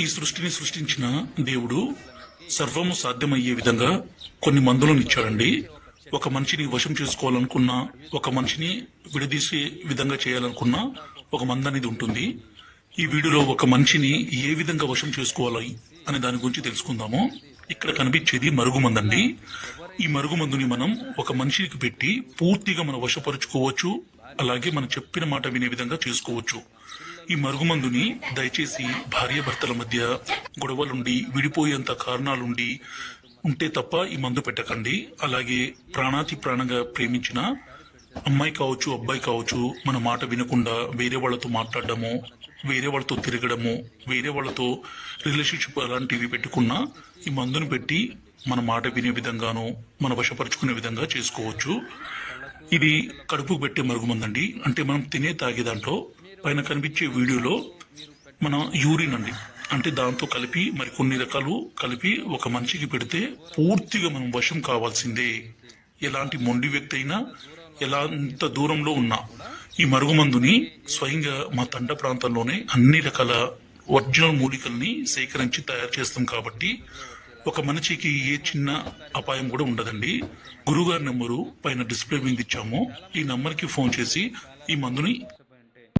ఈ సృష్టిని సృష్టించిన దేవుడు సర్వము సాధ్యమయ్యే విధంగా కొన్ని మందులను ఇచ్చాడండి. ఒక మనిషిని వశం చేసుకోవాలనుకున్నా, ఒక మనిషిని విడదీసే విధంగా చేయాలనుకున్నా ఒక మందు అనేది ఉంటుంది. ఈ వీడియోలో ఒక మనిషిని ఏ విధంగా వశం చేసుకోవాలి అనే దాని గురించి తెలుసుకుందాము. ఇక్కడ కనిపించేది మరుగుమందండి. ఈ మరుగుమందుని మనం ఒక మనిషికి పెట్టి పూర్తిగా మనం వశపరుచుకోవచ్చు. అలాగే మనం చెప్పిన మాట వినే విధంగా చేసుకోవచ్చు. ఈ మరుగుమందుని దయచేసి భార్యాభర్తల మధ్య గొడవలుండి విడిపోయేంత కారణాలుండి ఉంటే తప్ప ఈ మందు పెట్టకండి. అలాగే ప్రాణాతి ప్రాణంగా ప్రేమించిన అమ్మాయి కావచ్చు, అబ్బాయి కావచ్చు, మన మాట వినకుండా వేరే వాళ్ళతో మాట్లాడడము, వేరే వాళ్ళతో తిరగడము, వేరే వాళ్ళతో రిలేషన్షిప్ అలాంటివి పెట్టుకున్నా ఈ మందుని పెట్టి మన మాట వినే విధంగాను మన వశపరుచుకునే విధంగా చేసుకోవచ్చు. ఇది కడుపుకు పెట్టే మరుగుమందండి. అంటే మనం తినే తాగే దాంట్లో పైన కనిపించే వీడియోలో మన యూరిన్ అండి, అంటే దాంతో కలిపి మరికొన్ని రకాలు కలిపి ఒక మనిషికి పెడితే పూర్తిగా మనం వశం కావాల్సిందే. ఎలాంటి మొండి వ్యక్తి అయినా ఎంత దూరంలో ఉన్నా ఈ మరుగుమందుని స్వయంగా మా తండ ప్రాంతంలోనే అన్ని రకాల ఒరిజినల్ మూలికల్ని సేకరించి తయారు చేస్తాం కాబట్టి ఒక మనిషికి ఏ చిన్న అపాయం కూడా ఉండదండి. గురుగారి నెంబరు పైన డిస్ప్లే మీద ఇచ్చాము. ఈ నంబర్కి ఫోన్ చేసి ఈ మందుని